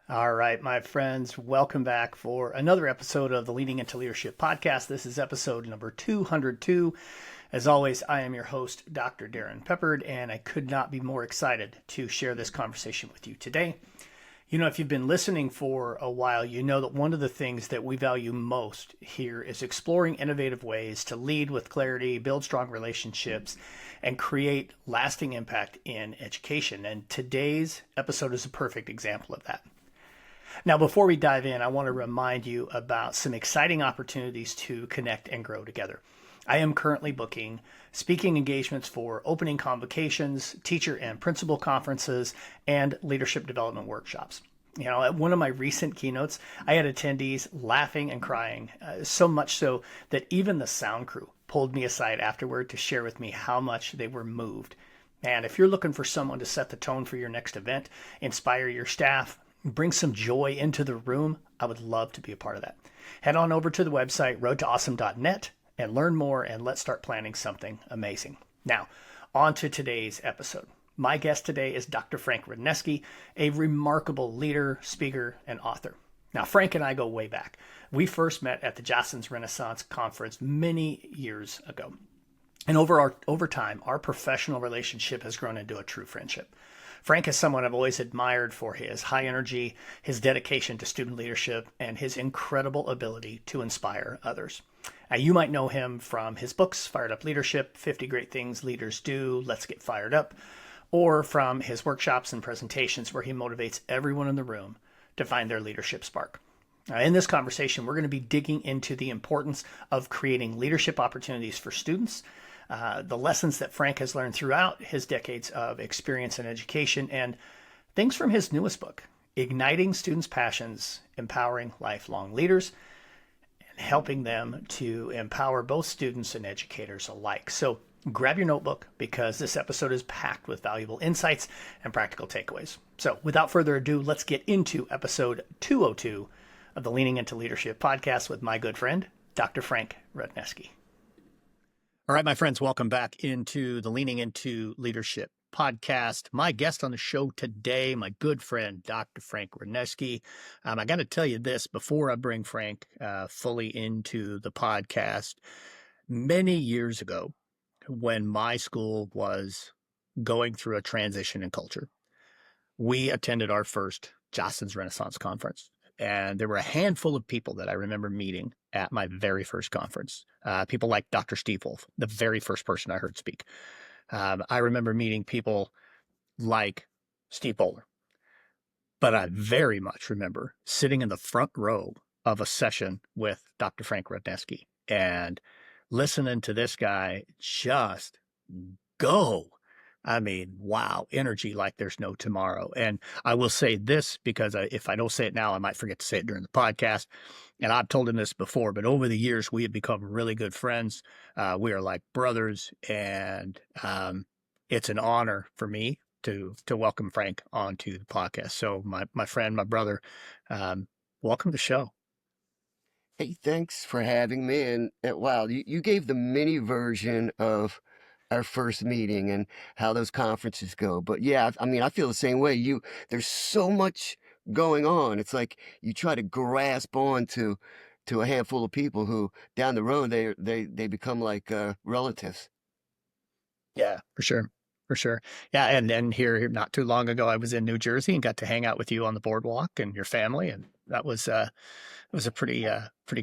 All right, my friends, welcome back for another episode of the Leading into Leadership podcast. This is episode number 202. As always, I am your host, Dr. Darrin Peppard, and I could not be more excited to share this conversation with you today. You know, if you've been listening for a while, you know that one of the things that we value most here is exploring innovative ways to lead with clarity, build strong relationships, and create lasting impact in education. And today's episode is a perfect example of that. Now, before we dive in, I want to remind you about some exciting opportunities to connect and grow together. I am currently booking speaking engagements for opening convocations, teacher and principal conferences, and leadership development workshops. You know, at one of my recent keynotes, I had attendees laughing and crying, so much so that even the sound crew pulled me aside afterward to share with me how much they were moved. And if you're looking for someone to set the tone for your next event, inspire your staff, bring some joy into the room, I would love to be a part of that. Head on over to the website roadtoawesome.net and learn more, and let's start planning something amazing. Now, on to today's episode. My guest today is Dr. Frank Rudnesky, a remarkable leader, speaker, and author. Now, Frank and I go way back. We first met at the Jostens Renaissance Conference many years ago. And over time, our professional relationship has grown into a true friendship. Frank is someone I've always admired for his high energy, his dedication to student leadership, and his incredible ability to inspire others. Now, you might know him from his books, Fired Up Leadership, 50 Great Things Leaders Do, Let's Get Fired Up, or from his workshops and presentations where he motivates everyone in the room to find their leadership spark. Now, in this conversation, we're going to be digging into the importance of creating leadership opportunities for students, the lessons that Frank has learned throughout his decades of experience in education, and things from his newest book, Igniting Students' Passions, Empowering Lifelong Leaders, and helping them to empower both students and educators alike. So grab your notebook because this episode is packed with valuable insights and practical takeaways. So without further ado, let's get into episode 202 of the Leaning into Leadership podcast with my good friend, Dr. Frank Rudnesky. All right, my friends, welcome back into the Leaning into Leadership podcast. My guest on the show today, my good friend, Dr. Frank Rudnesky. I got to tell you this before I bring Frank fully into the podcast. Many years ago, when my school was going through a transition in culture, we attended our first Jostens Renaissance Conference. And there were a handful of people that I remember meeting at my very first conference. People like Dr. Steve Wolf, the very first person I heard speak. I remember meeting people like Steve Bowler. But I very much remember sitting in the front row of a session with Dr. Frank Rudnesky and listening to this guy just go. I mean, wow, energy like there's no tomorrow. And I will say this because if I don't say it now, I might forget to say it during the podcast. And I've told him this before, but over the years, we have become really good friends. We are like brothers, and it's an honor for me to welcome Frank onto the podcast. So my friend, my brother, welcome to the show. Hey, thanks for having me. And wow, you gave the mini version of our first meeting and how those conferences go. But yeah, I mean, I feel the same way. There's so much going on. It's like you try to grasp on to a handful of people who down the road they become like relatives. Yeah, for sure. For sure. Yeah. And then here not too long ago, I was in New Jersey and got to hang out with you on the boardwalk and your family. And that was it was a pretty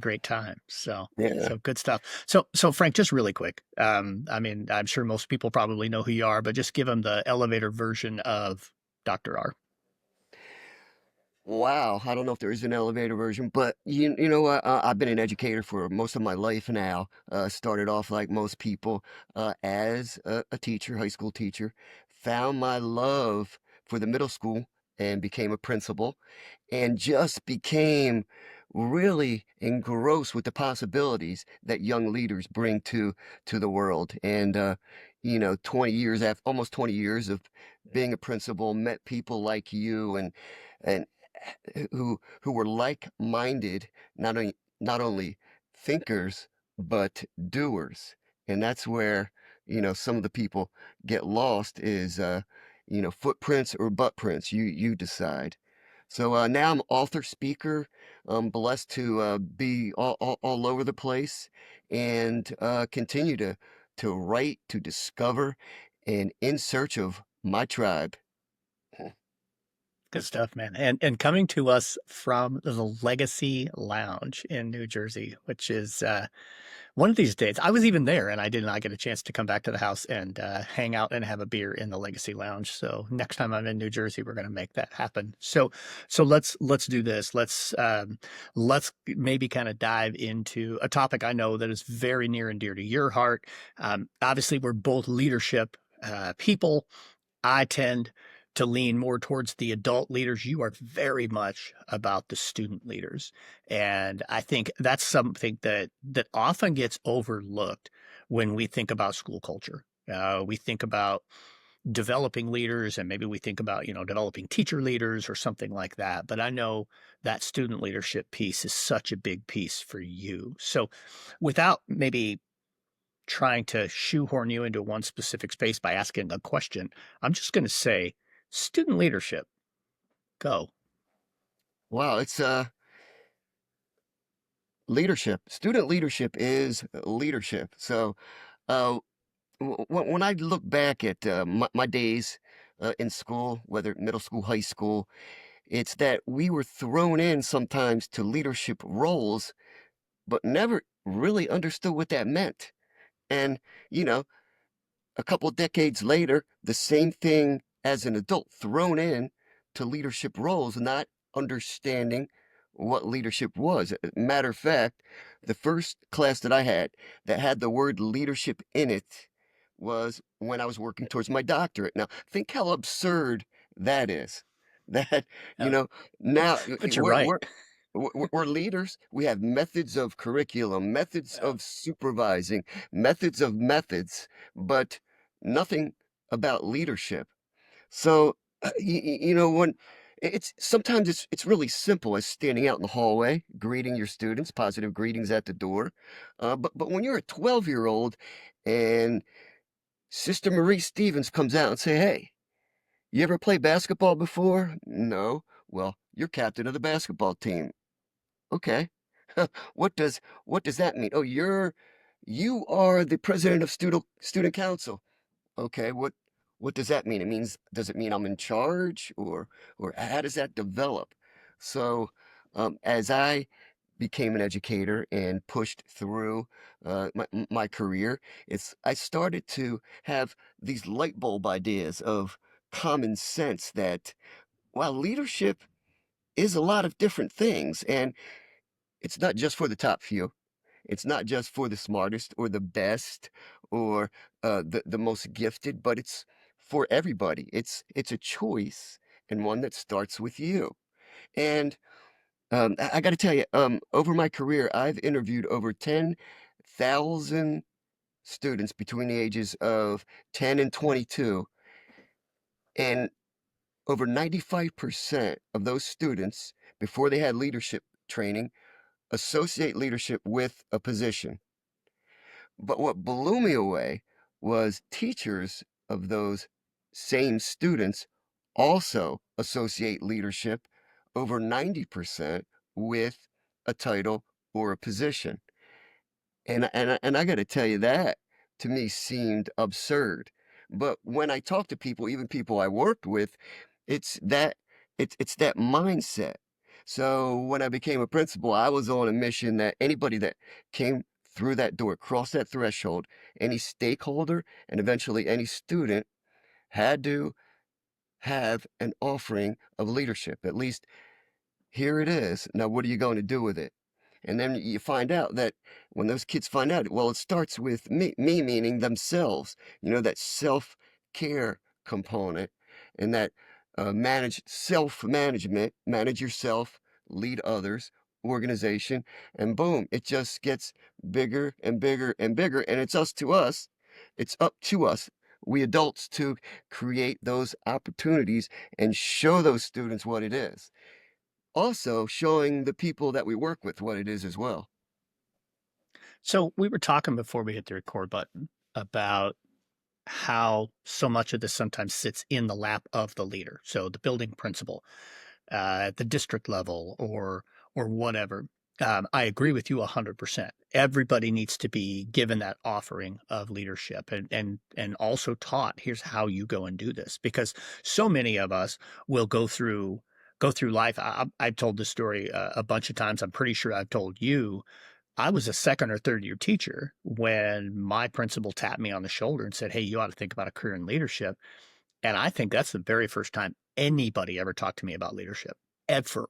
great time. So Yeah. good stuff. So Frank, just really quick. I mean, I'm sure most people probably know who you are, but just give them the elevator version of Dr. R. Wow, I don't know if there is an elevator version, but you know what? I've been an educator for most of my life now. Started off like most people as a teacher, high school teacher. Found my love for the middle school and became a principal, and just became really engrossed with the possibilities that young leaders bring to the world. And 20 years after, almost 20 years of being a principal, met people like you and who were like-minded, not only thinkers but doers. And that's where some of the people get lost is footprints or butt prints. You decide. So now I'm author, speaker. I'm blessed to be all over the place and continue to write, to discover, and in search of my tribe. Good stuff, man. And coming to us from the Legacy Lounge in New Jersey, which is one of these days. I was even there, and I did not get a chance to come back to the house and hang out and have a beer in the Legacy Lounge. So next time I'm in New Jersey, we're going to make that happen. So let's do this. Let's maybe kind of dive into a topic I know that is very near and dear to your heart. Obviously, we're both leadership people. I tend to lean more towards the adult leaders. You are very much about the student leaders. And I think that's something that often gets overlooked when we think about school culture. We think about developing leaders, and maybe we think about, developing teacher leaders or something like that. But I know that student leadership piece is such a big piece for you. So without maybe trying to shoehorn you into one specific space by asking a question, I'm just going to say student leadership. Go. Wow, it's leadership. Student leadership is leadership. So uh, when I look back at my days in school, whether middle school, high school, it's that we were thrown in sometimes to leadership roles, but never really understood what that meant. And, you know, a couple of decades later, the same thing as an adult thrown in to leadership roles, not understanding what leadership was. Matter of fact, the first class that I had the word leadership in it was when I was working towards my doctorate. Now, think how absurd that is. That, you Uh, know, now but you're right. we're leaders. We have methods of curriculum, methods Yeah. of supervising, methods of methods, but nothing about leadership. So, when it's sometimes it's really simple as standing out in the hallway, greeting your students, positive greetings at the door. But when you're a 12-year-old and Sister Marie Stevens comes out and say, "Hey, you ever play basketball before?" "No." "Well, you're captain of the basketball team." "Okay." What does that mean? "Oh, you are the president of student council." "Okay, what does that mean?" Does it mean I'm in charge, or how does that develop? So, as I became an educator and pushed through my career, I started to have these light bulb ideas of common sense that while leadership is a lot of different things, and it's not just for the top few. It's not just for the smartest or the best or the most gifted, but it's for everybody. It's a choice, and one that starts with you. And I got to tell you, over my career, I've interviewed over 10,000 students between the ages of 10 and 22, and over 95% of those students, before they had leadership training, associate leadership with a position. But what blew me away was teachers of those same students also associate leadership over 90% with a title or a position. And I got to tell you that to me seemed absurd. But when I talk to people, even people I worked with, it's that it's that mindset. So when I became a principal, I was on a mission that anybody that came through that door, crossed that threshold, any stakeholder and eventually any student had to have an offering of leadership. At least here it is. Now, what are you going to do with it? And then you find out that when those kids find out, well, it starts with me meaning themselves, that self care component and that self management, manage yourself, lead others, organization, and boom, it just gets bigger and bigger and bigger. And it's us. It's up to us, we adults, to create those opportunities and show those students what it is, also showing the people that we work with what it is as well. So we were talking before we hit the record button about how so much of this sometimes sits in the lap of the leader. So the building principal. at the district level or whatever. I agree with you 100%. Everybody needs to be given that offering of leadership and also taught, here's how you go and do this, because so many of us will go through life. I've told this story a bunch of times. I'm pretty sure I've told you. I was a second or third year teacher when my principal tapped me on the shoulder and said, "Hey, you ought to think about a career in leadership." And I think that's the very first time anybody ever talked to me about leadership, ever.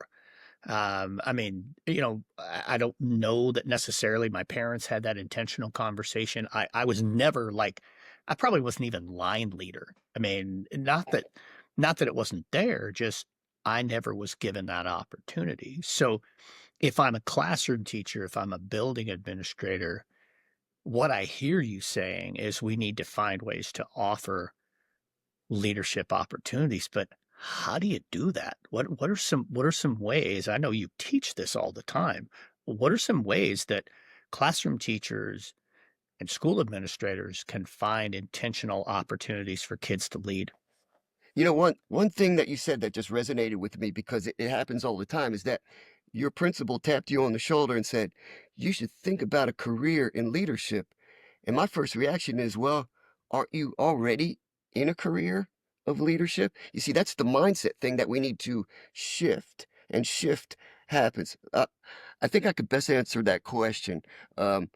I mean, I don't know that necessarily my parents had that intentional conversation. I was never like, I probably wasn't even line leader. I mean, not that it wasn't there, just I never was given that opportunity. So if I'm a classroom teacher, if I'm a building administrator, what I hear you saying is we need to find ways to offer leadership opportunities, but how do you do that? What are some ways? I know you teach this all the time. What are some ways that classroom teachers and school administrators can find intentional opportunities for kids to lead? One thing that you said that just resonated with me because it happens all the time is that your principal tapped you on the shoulder and said, "You should think about a career in leadership." And my first reaction is, well, aren't you already in a career of leadership? You see, that's the mindset thing that we need to shift, and shift happens. I think I could best answer that question um,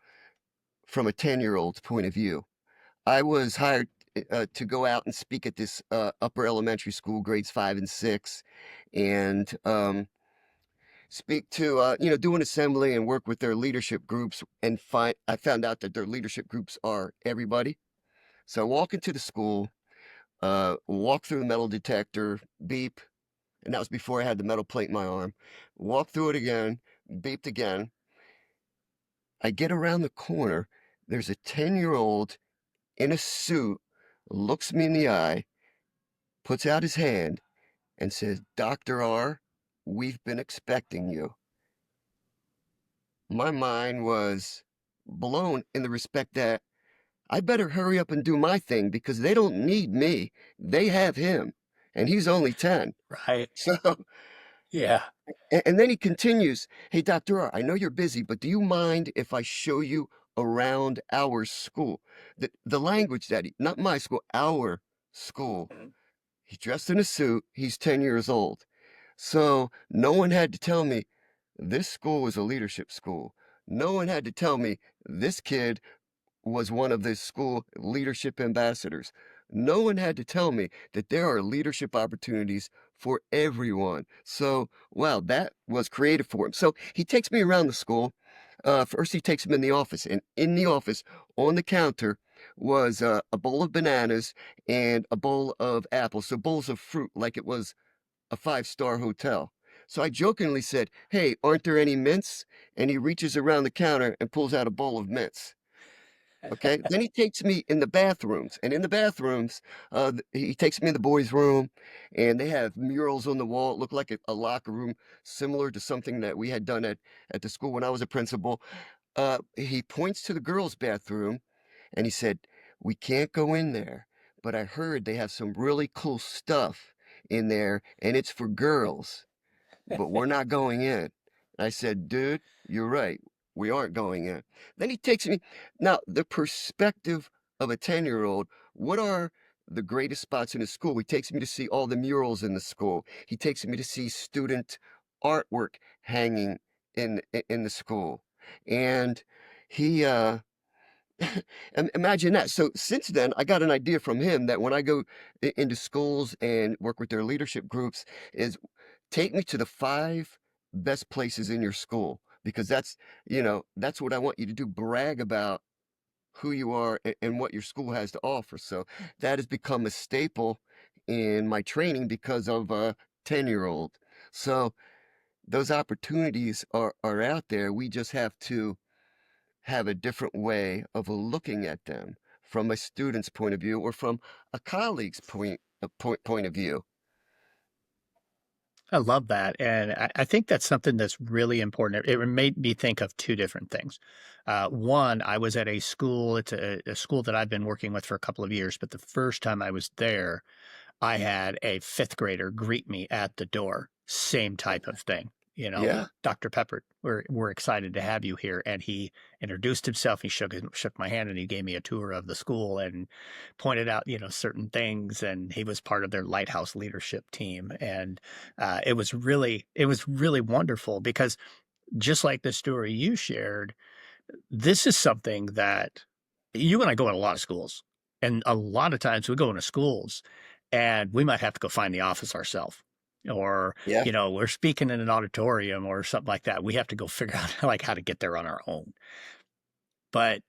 from a 10-year-old's point of view. I was hired to go out and speak at this upper elementary school, grades 5 and 6, and speak to do an assembly and work with their leadership groups. And I found out that their leadership groups are everybody. So I walk into the school, walk through the metal detector, beep, and that was before I had the metal plate in my arm. Walk through it again, beeped again. I get around the corner. There's a 10-year-old in a suit, looks me in the eye, puts out his hand, and says, "Dr. R, we've been expecting you." My mind was blown in the respect that I better hurry up and do my thing because they don't need me. They have him, and he's only 10. Right. So, Yeah. and then he continues, "Hey, Dr. R, I know you're busy, but do you mind if I show you around our school?" The language that not my school, our school. He's dressed in a suit. He's 10 years old. So no one had to tell me this school was a leadership school. No one had to tell me this kid was one of the school leadership ambassadors. No one had to tell me that there are leadership opportunities for everyone. So, wow, that was creative for him. So he takes me around the school. First, he takes me in the office, and in the office, on the counter, was a bowl of bananas and a bowl of apples. So bowls of fruit, like it was a five-star hotel. So I jokingly said, "Hey, aren't there any mints?" And he reaches around the counter and pulls out a bowl of mints. Okay. Then he takes me in the bathrooms, and in the bathrooms, he takes me in the boys' room, and they have murals on the wall. It looked like a locker room, similar to something that we had done at the school when I was a principal. He points to the girls' bathroom, and he said, "We can't go in there, but I heard they have some really cool stuff in there, and it's for girls, but we're not going in." I said, "Dude, you're right. We aren't going in." Then he takes me, now, the perspective of a 10-year-old, what are the greatest spots in the school? He takes me to see all the murals in the school. He takes me to see student artwork hanging in the school. And he, imagine that. So since then, I got an idea from him that when I go into schools and work with their leadership groups, is take me to the 5 best places in your school because that's what I want you to do. Brag about who you are and what your school has to offer. So that has become a staple in my training because of a 10-year-old. So those opportunities are out there. We just have to have a different way of looking at them from a student's point of view or from a colleague's point of view. I love that. And I think that's something that's really important. It made me think of two different things. One, I was at a school, it's a school that I've been working with for a couple of years, but the first time I was there, I had a fifth grader greet me at the door. same type of thing. Yeah. Dr. Peppard, we're excited to have you here. And he introduced himself. He shook my hand and he gave me a tour of the school and pointed out, certain things. And he was part of their lighthouse leadership team. And it was really wonderful because just like the story you shared, this is something that you and I go in a lot of schools. And a lot of times we go into schools and we might have to go find the office ourselves. Or, Yeah. we're speaking in an auditorium or something like that. We have to go figure out like how to get there on our own. But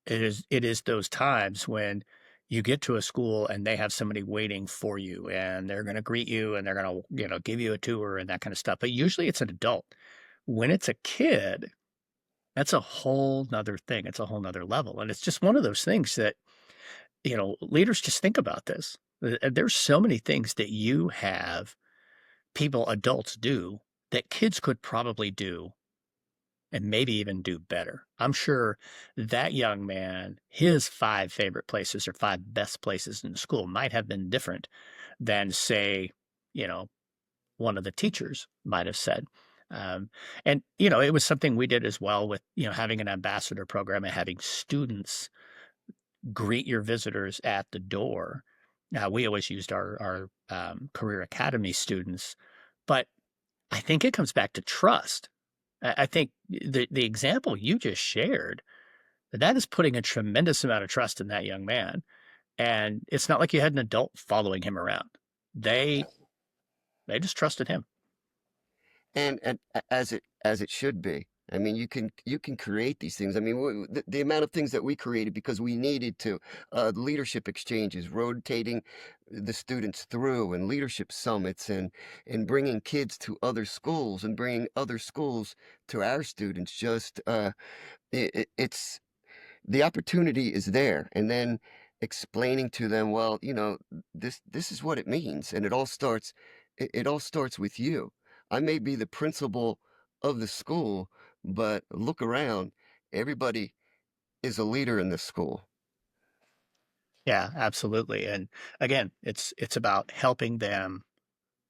it is those times when you get to a school and they have somebody waiting for you and they're going to greet you and they're going to, give you a tour and that kind of stuff. But usually it's an adult. When it's a kid, that's a whole nother thing. It's a whole nother level. And it's just one of those things that, leaders just think about this. There's so many things that you have people, adults do that kids could probably do and maybe even do better. I'm sure that young man, his 5 favorite places or 5 best places in school might have been different than, say, you know, one of the teachers might have said. And it was something we did as well with, having an ambassador program and having students greet your visitors at the door. We always used our career academy students, but I think it comes back to trust. I think the example you just shared, that is putting a tremendous amount of trust in that young man. And it's not like you had an adult following him around. They they just trusted him. As it should be. I mean, you can create these things. I mean, the amount of things that we created because we needed to, leadership exchanges, rotating the students through, and leadership summits, and bringing kids to other schools and bringing other schools to our students. Just it's the opportunity is there, and then explaining to them, well, this is what it means, and it all starts with you. I may be the principal of the school, but look around, everybody is a leader in this school. Yeah, absolutely. And again, it's about helping them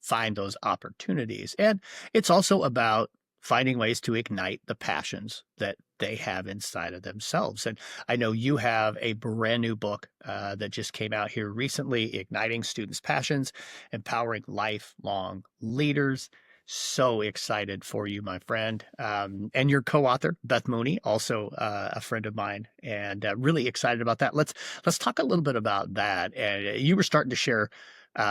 find those opportunities. And it's also about finding ways to ignite the passions that they have inside of themselves. And I know you have a brand new book that just came out here recently, Igniting Students' Passions, Empowering Lifelong Leaders. So excited for you, my friend. And your co-author, Beth Mooney, also a friend of mine, and really excited about that. Let's talk a little bit about that. And you were starting to share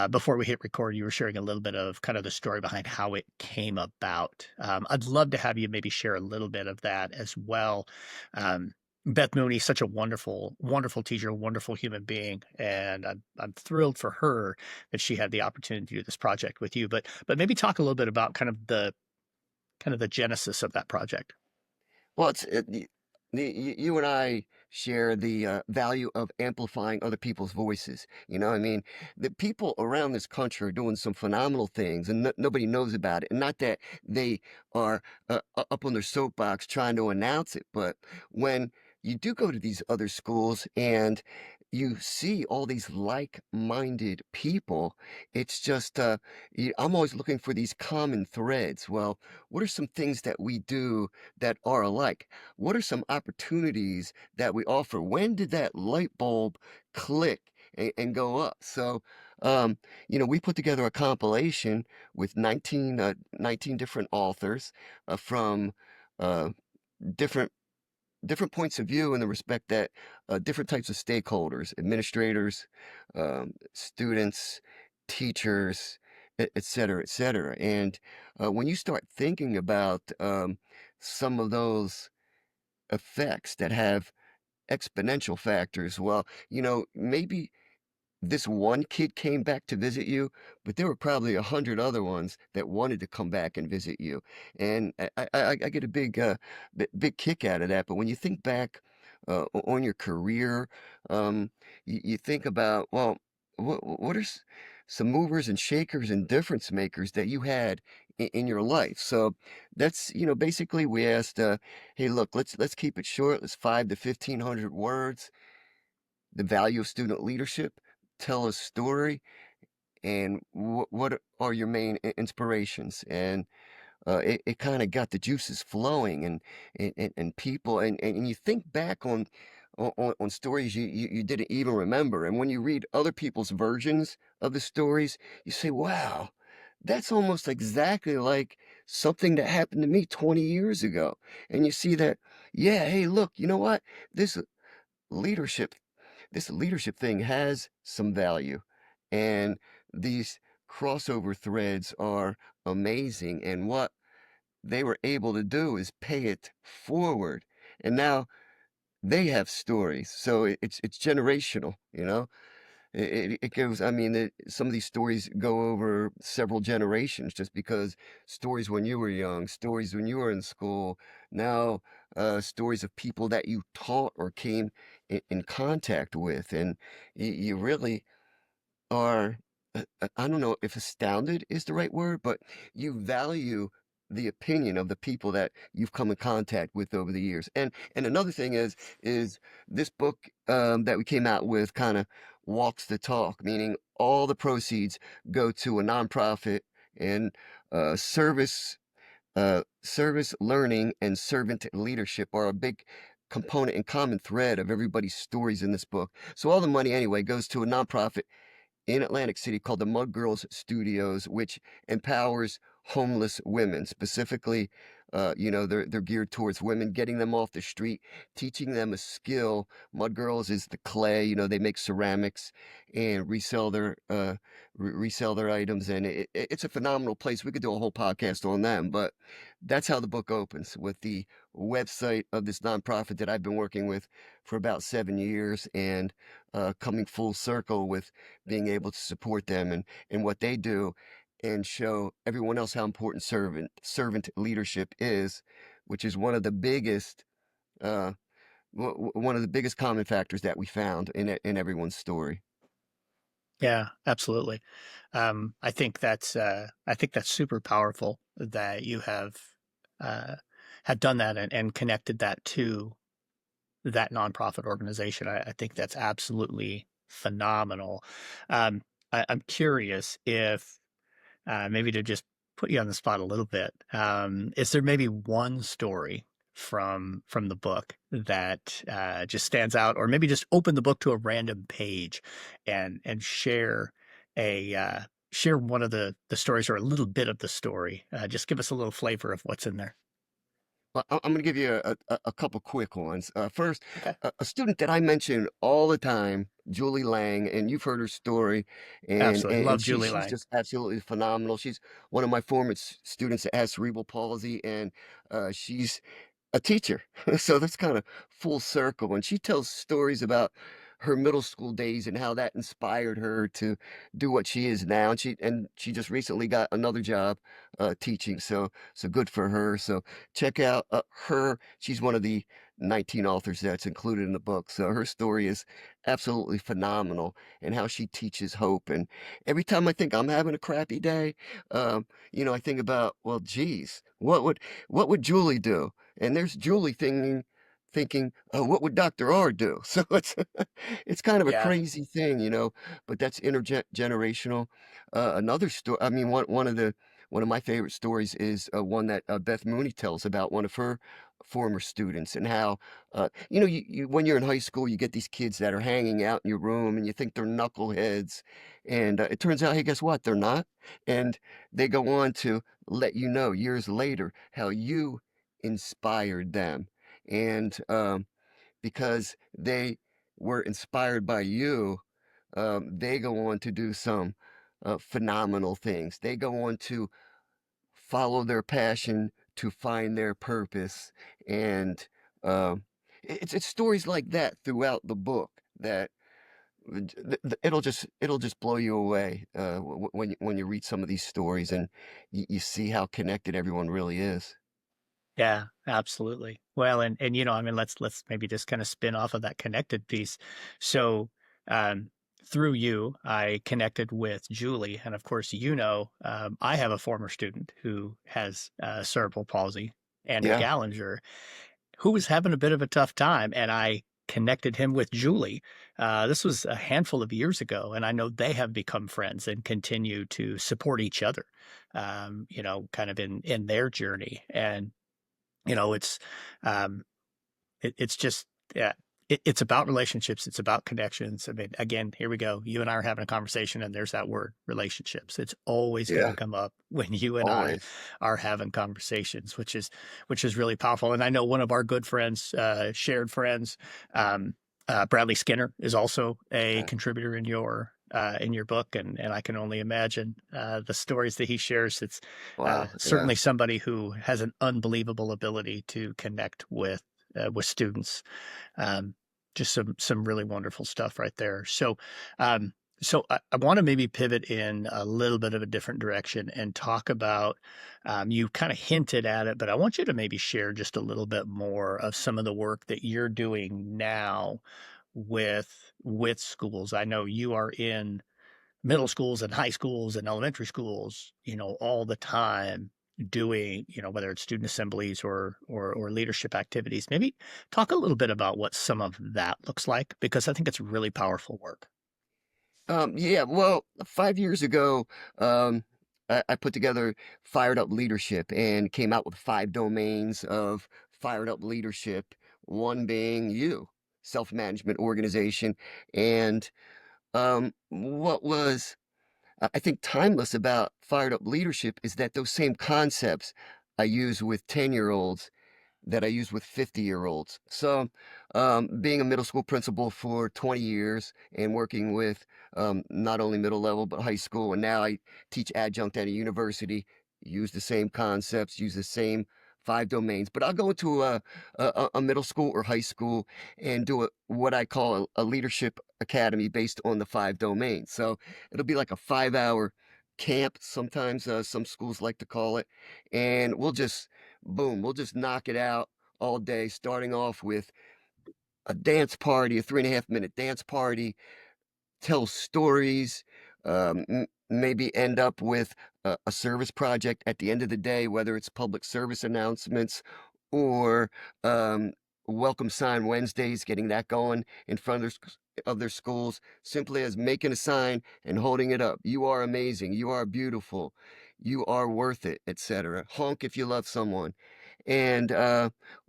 before we hit record, you were sharing a little bit of kind of the story behind how it came about. I'd love to have you maybe share a little bit of that as well. Um, Beth Mooney, such a wonderful, wonderful teacher, wonderful human being, and I'm thrilled for her that she had the opportunity to do this project with you. But maybe talk a little bit about kind of the genesis of that project. Well, you and I share the value of amplifying other people's voices. I mean, the people around this country are doing some phenomenal things, and nobody knows about it. And not that they are up on their soapbox trying to announce it, but when you do go to these other schools and you see all these like-minded people, it's just I'm always looking for these common threads. Well, what are some things that we do that are alike? What are some opportunities that we offer? When did that light bulb click and go up? So, we put together a compilation with 19 different authors from uh, different points of view in the respect that different types of stakeholders, administrators, students, teachers, et cetera, et cetera. And when you start thinking about some of those effects that have exponential factors, well, maybe this one kid came back to visit you, but there were probably 100 other ones that wanted to come back and visit you. And I get a big kick out of that. But when you think back on your career, you think about, well, what are some movers and shakers and difference makers that you had in your life? So that's, basically we asked, hey, look, let's keep it short. Let's 5 to 1,500 words. The value of student leadership, tell a story, and what are your main inspirations? And it kind of got the juices flowing, and people, and you think back on stories you didn't even remember, and when you read other people's versions of the stories, you say, wow, that's almost exactly like something that happened to me 20 years ago. And you see that, yeah, hey, look, you know what, this leadership this leadership thing has some value, and these crossover threads are amazing, and what they were able to do is pay it forward. And now they have stories. So it's generational, you know? It goes, I mean, some of these stories go over several generations just because stories when you were young, stories when you were in school, now stories of people that you taught or came in contact with. And you really are, I don't know if astounded is the right word, but you value the opinion of the people that you've come in contact with over the years. And another thing is this book that we came out with kind of walks the talk, meaning all the proceeds go to a nonprofit, and service, learning, and servant leadership are a big component and common thread of everybody's stories in this book. So all the money anyway goes to a nonprofit in Atlantic City called the Mud Girls Studios, which empowers homeless women. Specifically, they're geared towards women, getting them off the street, teaching them a skill. Mud Girls is the clay. They make ceramics and resell their items, and it's a phenomenal place. We could do a whole podcast on them, but that's how the book opens, with the website of this nonprofit that I've been working with for about 7 years, and coming full circle with being able to support them and what they do, and show everyone else how important servant leadership is, which is uh, one of the biggest common factors that we found in everyone's story. Yeah, absolutely. I think that's super powerful that you uh, have done that and connected that to that nonprofit organization. I think that's absolutely phenomenal. Um, I'm curious if maybe to just put you on the spot a little bit, is there maybe one story from the book that just stands out, or maybe just open the book to a random page and a share one of the stories or a little bit of the story? Just give us a little flavor of what's in there. Well, I'm going to give you a couple quick ones. First, Okay, a student that I mention all the time, Julie Lang, and you've heard her story, and absolutely and, love and Julie she's Lang. just absolutely phenomenal. She's one of my former students that has cerebral palsy, and she's a teacher. So that's kind of full circle. And she tells stories about her middle school days and how that inspired her to do what she is now. And she just recently got another job teaching. So good for her. So check out her. She's one of the 19 authors that's included in the book. So her story is absolutely phenomenal, and how she teaches hope. And every time I think I'm having a crappy day, I think about, well, geez, what would Julie do? And there's Julie thinking, oh, what would Dr. R do? So it's kind of a Yeah, crazy thing, but that's intergenerational. Another story, I mean, one of my favorite stories is one that Beth Mooney tells about one of her former students, and how, when you're in high school, you get these kids that are hanging out in your room, and you think they're knuckleheads. And it turns out, hey, guess what? They're not. And they go on to let you know years later how you inspired them. And because they were inspired by you, they go on to do some phenomenal things. They go on to follow their passion, to find their purpose. And um, it's stories like that throughout the book that it'll just blow you away when you read some of these stories, and you see how connected everyone really is. yeah, absolutely. Well, and I mean, let's maybe just kind of spin off of that connected piece. So, um, through you, I connected with Julie, and of course, I have a former student who has cerebral palsy and a Yeah. Gallinger, who was having a bit of a tough time, and I connected him with Julie. This was a handful of years ago, and I know they have become friends and continue to support each other, kind of in their journey. And it's um, it's just yeah. It's about relationships. It's about connections. I mean, again, here we go. You and I are having a conversation, and there's that word, relationships. It's always going to Yeah, come up when you and I always. are having conversations, which is really powerful. And I know one of our good friends, shared friends, um, Bradley Skinner, is also a Yeah. contributor in your book, and I can only imagine the stories that he shares. It's Wow. Yeah. certainly somebody who has an unbelievable ability to connect with students. Um, just some really wonderful stuff right there. So I want to maybe pivot in a little bit of a different direction and talk about. You kind of hinted at it, but I want you to maybe share just a little bit more of some of the work that you're doing now with schools. I know you are in middle schools and high schools and elementary schools, all the time doing, whether it's student assemblies or leadership activities. Maybe talk a little bit about what some of that looks like, because I think it's really powerful work. Yeah, well, 5 years ago, I put together Fired Up Leadership and came out with 5 domains of Fired Up Leadership, one being you, self-management organization. And what was, I think, timeless about Fired Up Leadership is that those same concepts I use with 10-year-olds that I use with 50-year-olds. So, being a middle school principal for 20 years and working with not only middle level, but high school, and now I teach adjunct at a university, use the same concepts, use the same 5 domains. But I'll go into a middle school or high school and do what I call a leadership academy based on the 5 domains. So it'll be like a 5 hour camp, sometimes some schools like to call it. And we'll just boom, we'll just knock it out all day, starting off with a dance party, a 3.5 minute dance party, tell stories, maybe end up with a service project at the end of the day, whether it's public service announcements or um, welcome sign Wednesdays, getting that going in front of their schools, simply as making a sign and holding it up. You are amazing. You are beautiful. You are worth it, etc. Honk if you love someone. And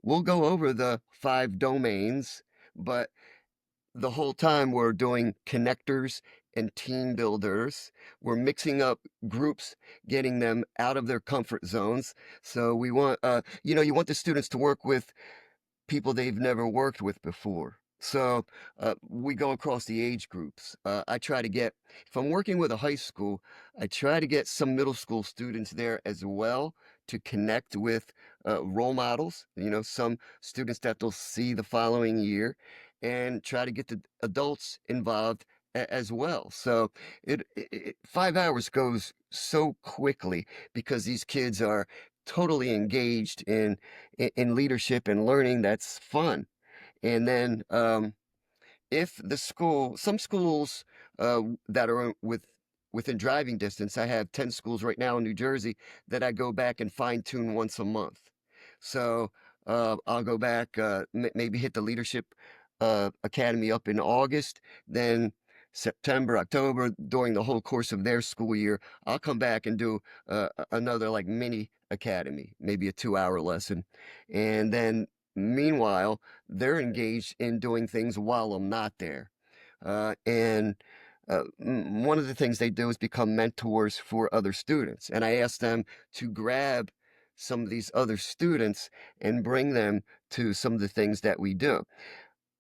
we'll go over the 5 domains, but the whole time we're doing connectors and team builders. We're mixing up groups, getting them out of their comfort zones. So we want, you want the students to work with people they've never worked with before. So we go across the age groups. I try to get, if I'm working with a high school, I try to get some middle school students there as well to connect with role models, some students that they'll see the following year, and try to get the adults involved as well. So 5 hours goes so quickly because these kids are totally engaged in leadership and learning. That's fun. And then if the school, some schools that are within driving distance, I have 10 schools right now in New Jersey that I go back and fine tune once a month. So I'll go back, maybe hit the leadership academy up in August, then September, October, during the whole course of their school year, I'll come back and do another like mini academy, maybe a 2 hour lesson. And then meanwhile, they're engaged in doing things while I'm not there. And one of the things they do is become mentors for other students. And I ask them to grab some of these other students and bring them to some of the things that we do.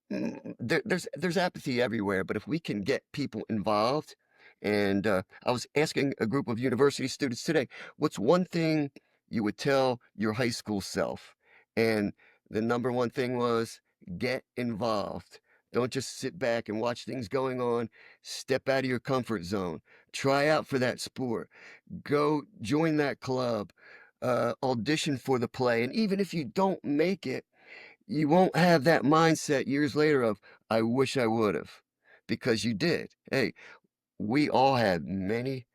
There's apathy everywhere, but if we can get people involved, and I was asking a group of university students today, what's one thing you would tell your high school self? And the number one thing was get involved. Don't just sit back and watch things going on. Step out of your comfort zone. Try out for that sport. Go join that club. Audition for the play. And even if you don't make it, you won't have that mindset years later of, I wish I would have, because you did. Hey, we all had many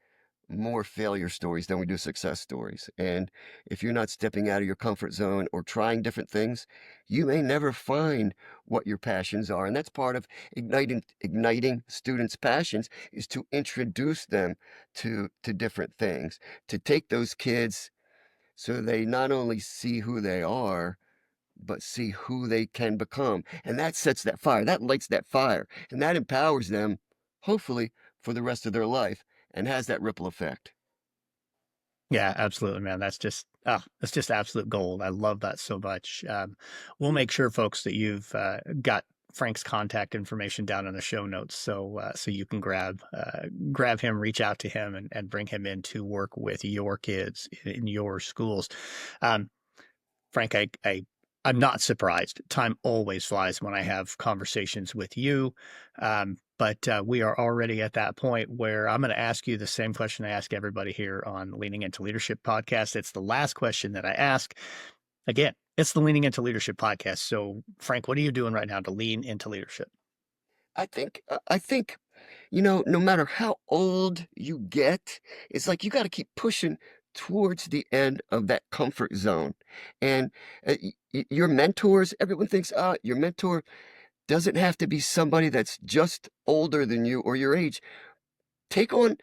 more failure stories than we do success stories. And if you're not stepping out of your comfort zone or trying different things, you may never find what your passions are. And that's part of igniting students' passions, is to introduce them to different things, to take those kids so they not only see who they are, but see who they can become. And that sets that fire, that lights that fire, and that empowers them, hopefully, for the rest of their life, and has that ripple effect. Yeah, absolutely, man. That's just absolute gold. I love that so much. We'll make sure, folks, that you've got Frank's contact information down in the show notes, so you can grab him, reach out to him, and bring him in to work with your kids in your schools. Um, Frank, I'm not surprised. Time always flies when I have conversations with you. But we are already at that point where I'm going to ask you the same question I ask everybody here on Leaning Into Leadership podcast. It's the last question that I ask. Again, it's the Leaning Into Leadership podcast. So, Frank, what are you doing right now to lean into leadership? I think, no matter how old you get, it's like you got to keep pushing towards the end of that comfort zone. And your mentors, everyone thinks, your mentor doesn't have to be somebody that's just older than you or your age. Take on,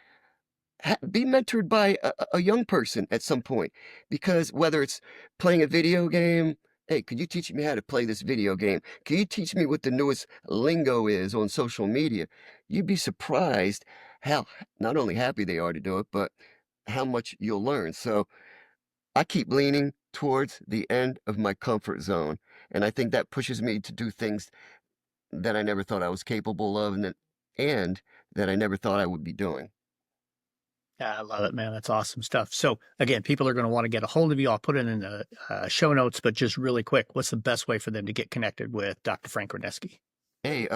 be mentored by a young person at some point, because whether it's playing a video game, hey, could you teach me how to play this video game? Can you teach me what the newest lingo is on social media? You'd be surprised how not only happy they are to do it, but how much you'll learn. So I keep leaning towards the end of my comfort zone. And I think that pushes me to do things that I never thought I was capable of, and that I never thought I would be doing. Yeah, I love it, man. That's awesome stuff. So, again, people are going to want to get a hold of you. I'll put it in the show notes, but just really quick, what's the best way for them to get connected with Dr. Frank Rudnesky? Hey,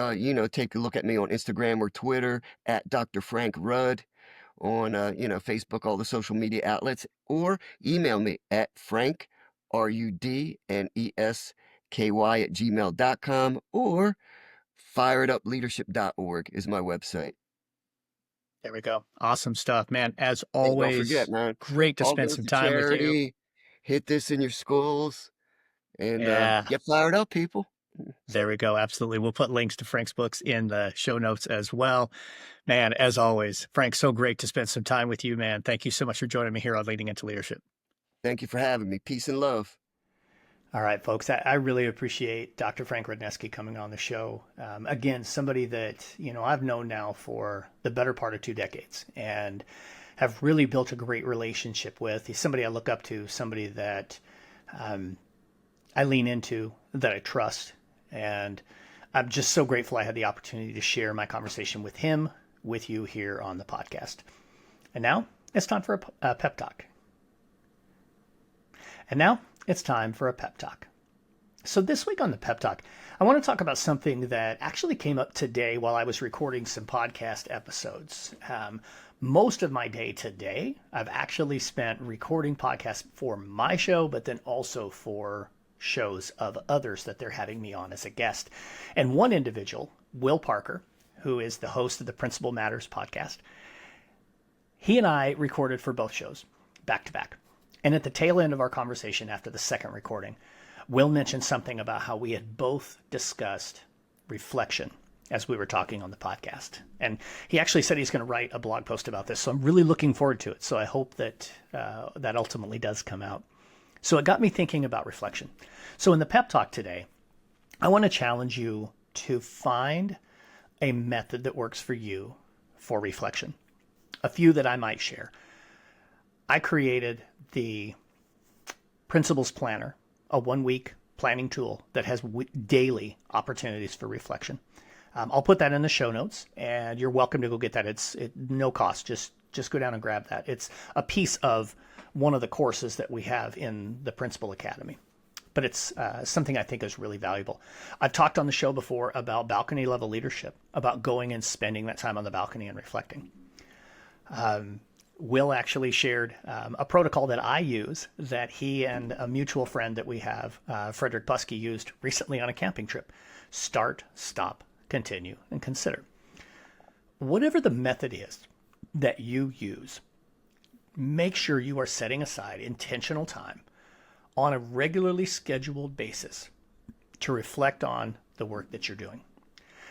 take a look at me on Instagram or Twitter at Dr. Frank Rudd, on, Facebook, all the social media outlets, or email me at Frank, RUDNESKY at gmail.com, or firedupleadership.org is my website. There we go. Awesome stuff, man. As Hey, don't forget, always, man, great to all spend goes some to time with you. charity. Hit this in your schools, and Yeah, get fired up, people. there we go. Absolutely. We'll put links to Frank's books in the show notes as well. Man, as always, Frank, so great to spend some time with you, man. Thank you so much for joining me here on Leading Into Leadership. Thank you for having me. Peace and love. All right, folks, I really appreciate Dr. Frank Rudnesky coming on the show. Again, somebody that, I've known now for the better part of 2 decades and have really built a great relationship with. He's somebody I look up to, somebody that I lean into, that I trust. And I'm just so grateful I had the opportunity to share my conversation with him, with you here on the podcast. And now it's time for a pep talk. And now it's time for a pep talk. So this week on the pep talk, I want to talk about something that actually came up today while I was recording some podcast episodes. Most of my day today, I've actually spent recording podcasts for my show, but then also for shows of others that they're having me on as a guest. And one individual, Will Parker, who is the host of the Principal Matters podcast, he and I recorded for both shows back to back. And at the tail end of our conversation after the second recording, Will mentioned something about how we had both discussed reflection as we were talking on the podcast. And he actually said he's going to write a blog post about this. So I'm really looking forward to it. So I hope that that ultimately does come out. So it got me thinking about reflection. So in the pep talk today, I want to challenge you to find a method that works for you for reflection. A few that I might share. I created the Principles Planner, a 1-week planning tool that has daily opportunities for reflection. I'll put that in the show notes, and you're welcome to go get that. It's no cost. Just go down and grab that. It's a piece of one of the courses that we have in the Principal Academy. But it's something I think is really valuable. I've talked on the show before about balcony level leadership, about going and spending that time on the balcony and reflecting. Will actually shared a protocol that I use that he and a mutual friend that we have, Frederick Buskey, used recently on a camping trip. Start, stop, continue, and consider. Whatever the method is that you use, make sure you are setting aside intentional time on a regularly scheduled basis to reflect on the work that you're doing.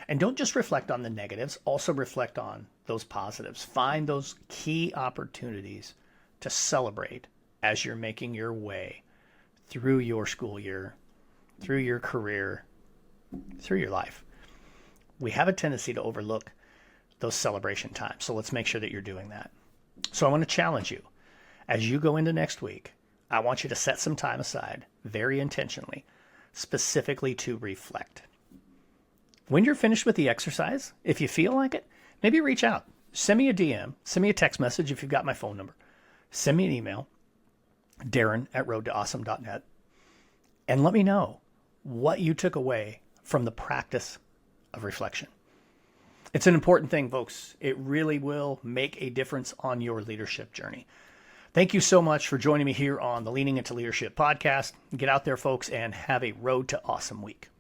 And don't just reflect on the negatives, also reflect on those positives. Find those key opportunities to celebrate as you're making your way through your school year, through your career, through your life. We have a tendency to overlook those celebration times. So let's make sure that you're doing that. So I want to challenge you. As you go into next week, I want you to set some time aside very intentionally, specifically to reflect. When you're finished with the exercise, if you feel like it, maybe reach out. Send me a DM. Send me a text message if you've got my phone number. Send me an email, darrin@roadtoawesome.net, and let me know what you took away from the practice of reflection. It's an important thing, folks. It really will make a difference on your leadership journey. Thank you so much for joining me here on the Leaning into Leadership podcast. Get out there, folks, and have a Road to Awesome week.